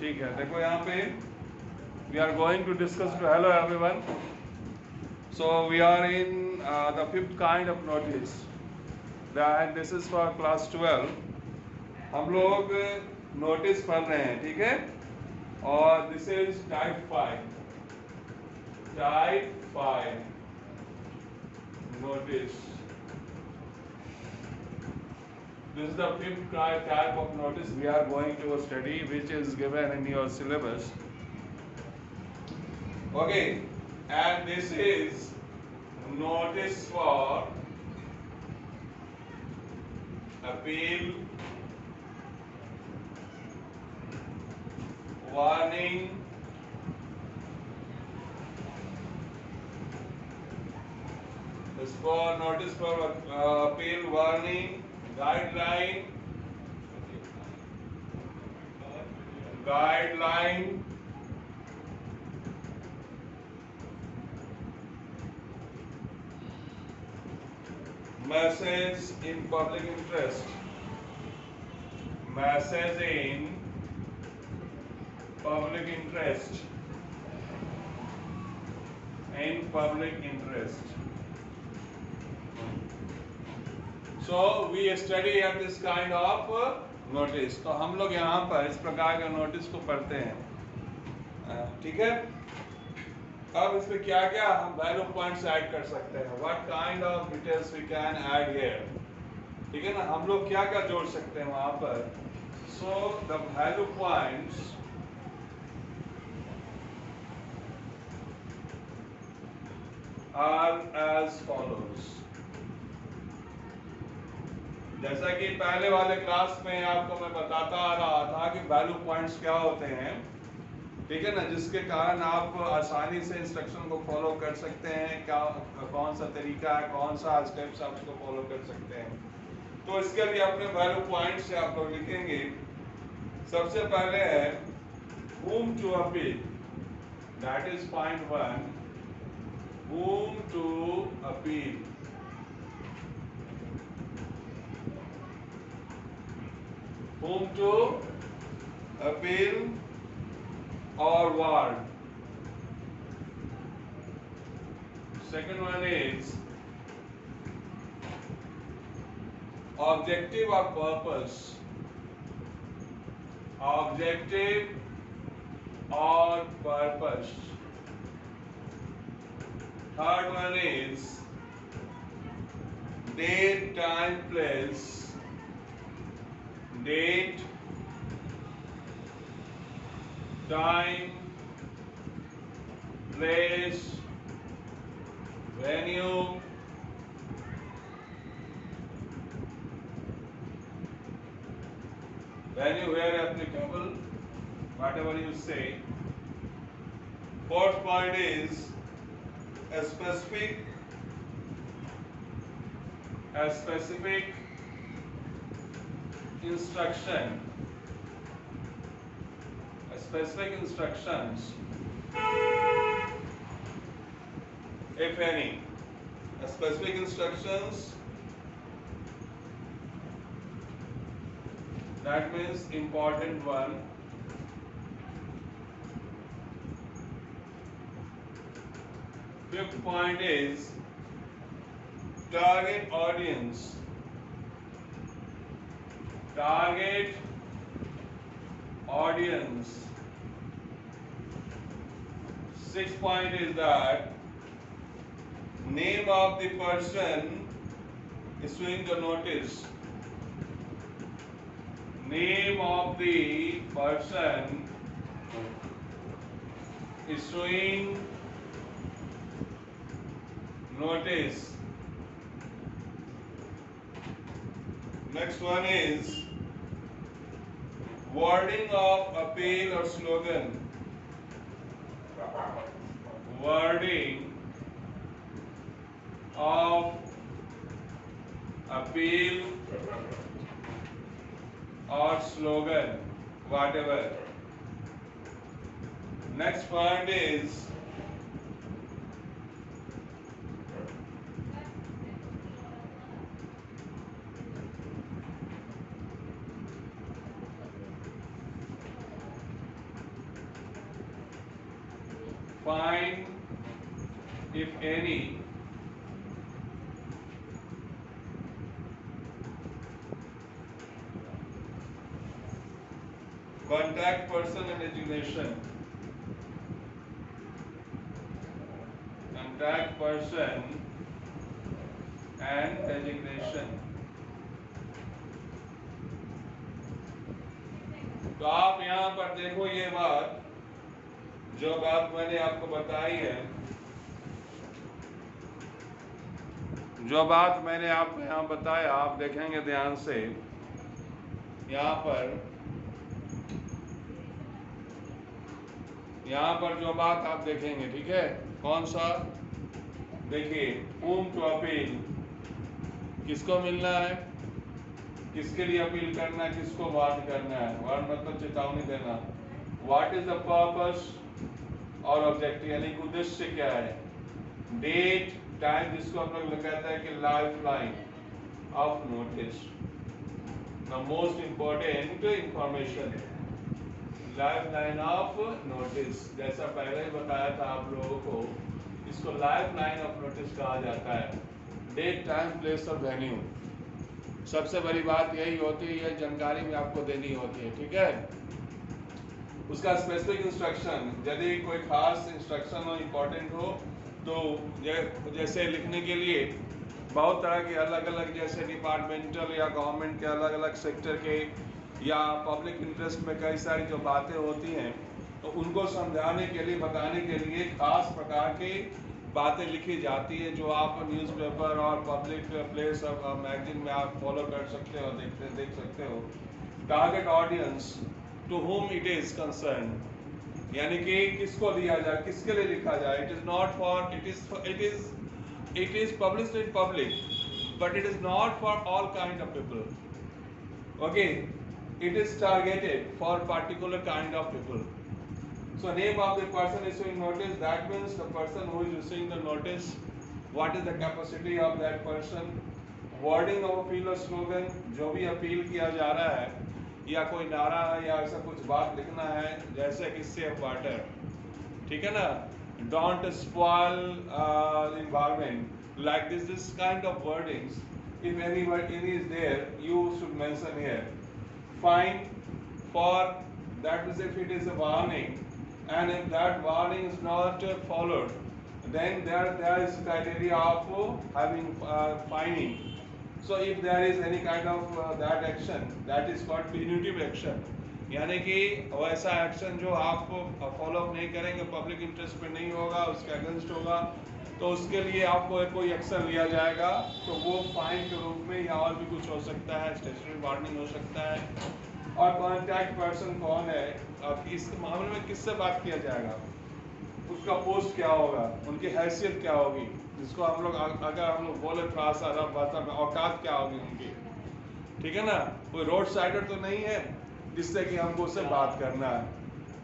ठीक है, देखो यहाँ पे we are going to discuss to hello everyone. So we are in the fifth kind of notice that this is for class 12. हम लोग notice पढ़ रहे हैं, ठीक है, और this is type 5 notice. This is the fifth type of notice we are going to study, which is given in your syllabus. Okay, and this is notice for appeal, warning, this for notice for appeal, warning, guideline, message in public interest, message in public interest, in public interest. So we study at this kind of notice. तो हम लोग यहाँ पर इस प्रकार के notice को पढ़ते हैं, ठीक है. अब इसमें क्या क्या हम वैल्यू पॉइंट्स ऐड कर सकते हैं, what kind of details we can add here, ठीक है ना. हम लोग क्या क्या जोड़ सकते हैं वहां पर. So the value points are as follows. जैसा कि पहले वाले क्लास में आपको मैं बताता आ रहा था कि वैल्यू पॉइंट्स क्या होते हैं, ठीक है ना, जिसके कारण आप आसानी से इंस्ट्रक्शन को फॉलो कर सकते हैं. क्या कौन सा तरीका है, कौन सा स्टेप्स आप उसको फॉलो कर सकते हैं. तो इसके लिए अपने वैल्यू पॉइंट्स से आप लोग लिखेंगे. सबसे पहले है whom to appeal, that is point 1. whom to appeal, whom to appeal or ward. Second one is objective or purpose, objective or purpose. Third one is date, time, place, date, time, place, venue, where applicable, whatever you say. Fourth point is a specific instruction, specific instructions, if any, specific instructions, that means important one. Fifth point is target audience, target audience. Sixth point is that name of the person issuing the notice, name of the person issuing notice. Next one is wording of appeal or slogan, wording of appeal or slogan, whatever. Next point is fine if any contact person and designation, contact person and designation। तो आप यहाँ पर देखो ये बात, जो बात मैंने आपको बताई है, जो बात मैंने आपको यहाँ बताया, आप देखेंगे ध्यान से यहाँ पर जो बात आप देखेंगे, ठीक है, कौन सा, देखिए, whom to appeal, किसको मिलना है, किसके लिए अपील करना है, किसको वार्न करना है, वार्न मतलब चेतावनी देना, व्हाट इज द पर्पस और ऑब्जेक्टिव, यानी कि उद्देश्य क्या है, डेट, टाइम, जिसको हम लोग कहते हैं कि life line of notice, the most important information, life line of notice, जैसा पहले ही बताया था आप लोगों को, इसको लाइफ लाइन ऑफ नोटिस कहा जाता है। डेट, टाइम, प्लेस और वेन्यू, सबसे बड़ी बात यही होती है, यह जानकारी भी आपको देनी होती है, ठीक है। उसका स्पेसिफिक इंस्ट्रक्शन, यदि कोई खास इंस्ट्रक्शन हो, इम्पोर्टेंट हो, तो जैसे लिखने के लिए बहुत तरह के अलग अलग, जैसे डिपार्टमेंटल या गवर्नमेंट के अलग अलग सेक्टर के या पब्लिक इंटरेस्ट में कई सारी जो बातें होती हैं, तो उनको समझाने के लिए, बताने के लिए खास प्रकार की बातें लिखी जाती है, जो आप न्यूज़पेपर और पब्लिक प्लेस और मैगजीन में आप फॉलो कर सकते हो, देख सकते हो। Target audience, to whom it is concern, यानी कि किसको दिया जाए, किसके लिए लिखा जाए, it is not for, it is published in public, but it is not for all kind of people, okay, it is targeted for particular kind of people. So name of the person issuing notice, that means the person who is issuing the notice, what is the capacity of that person, wording of appeal or slogan, जो भी appeal किया जा रहा है, या कोई नारा है या ऐसा कुछ बात लिखना है, जैसे कि सेव वाटर, ठीक है ना, don't spoil environment, like this kind of wordings, if any is there, you should mention here. Fine for, that means if it is a warning, and if that warning is not followed, then there is criteria of having fining. So if there is any kind of that action, that is called punitive action, यानी कि वैसा action जो आप follow up नहीं करेंगे, public interest पे नहीं होगा, उसके अगेंस्ट होगा, तो उसके लिए आपको कोई एक्शन लिया जाएगा, तो वो फाइन के रूप में या और भी कुछ हो सकता है, स्टेशनरी वार्निंग हो सकता है। और कॉन्टैक्ट पर्सन कौन है, अब इस मामले में किससे बात किया जाएगा, उसका पोस्ट क्या होगा, उनकी हैसियत क्या होगी, जिसको हम लोग अगर हम लोग बोले थोड़ा सा रफ भाषा में, औकात क्या होगी उनकी, ठीक है ना, कोई रोड साइडर तो नहीं है जिससे कि हमको उससे बात करना है,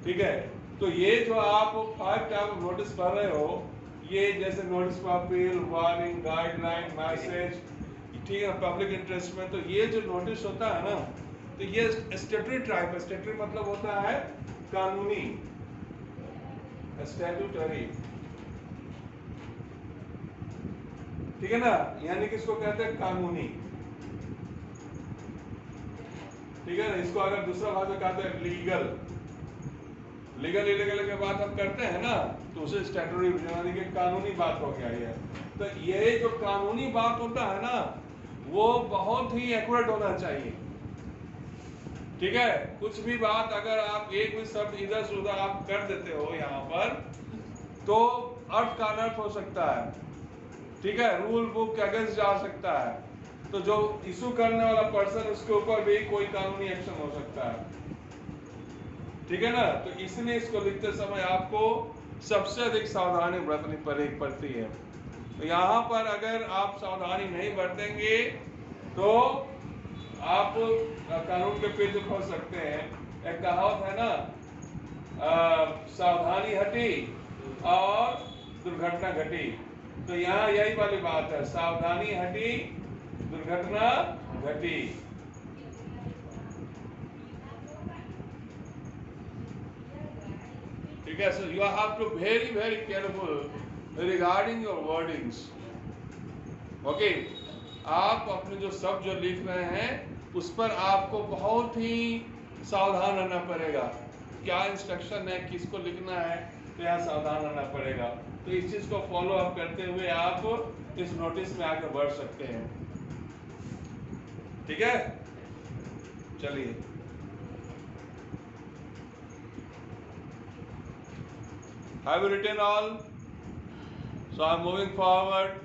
ठीक है। तो ये जो आप 5 टाइप ऑफ नोटिस पढ़ रहे हो, ये जैसे notice of appeal, warning, guideline, message, ठीक है, पब्लिक इंटरेस्ट में, तो ये जो नोटिस होता है ना, तो ये स्टैट्यूटरी टाइप है। स्टैट्यूटरी मतलब होता है कानूनी, स्टैट्यूटरी, ठीक है ना, यानी कि इसको कहते हैं कानूनी, ठीक है ना। इसको अगर दूसरा भाषा कहते हैं लीगल, लीगल इलीगल के बात हम करते हैं ना, तो उसे स्टैट्यूटरी यानी कि कानूनी बात हो गया ये। तो ये जो कानूनी बात होता है ना, वो बहुत ही एक्यूरेट होना चाहिए, ठीक है। कुछ भी बात अगर आप एक भी शब्द इधर से उधर आप कर देते हो यहाँ पर, तो अर्थ का अनर्थ हो सकता है, ठीक है, रूल बुक के अगेंस्ट जा सकता है, तो जो इशू करने वाला पर्सन, उसके ऊपर भी कोई कानूनी एक्शन हो सकता है, ठीक है ना। तो इसलिए इसको लिखते समय आपको सबसे अधिक सावधानी बरतनी पड़ती है। तो यहाँ पर अगर आप सावधानी नहीं बरतेंगे तो आप कानून के पीछे हो सकते हैं। एक कहावत है ना, सावधानी हटी और दुर्घटना घटी, तो यहाँ यही वाली बात है, सावधानी हटी दुर्घटना घटी। ठीक ठीक है? So you have to very careful regarding your wordings. Okay, आप अपने जो शब्द जो लिख रहे हैं उस पर आपको बहुत ही सावधान रहना पड़ेगा। क्या इंस्ट्रक्शन है, किसको लिखना है, तो यहाँ सावधान रहना पड़ेगा। तो इस चीज को फॉलो अप करते हुए आप इस नोटिस में आकर बढ़ सकते हैं। ठीक है, चलिए। Have you written all? So I'm moving forward.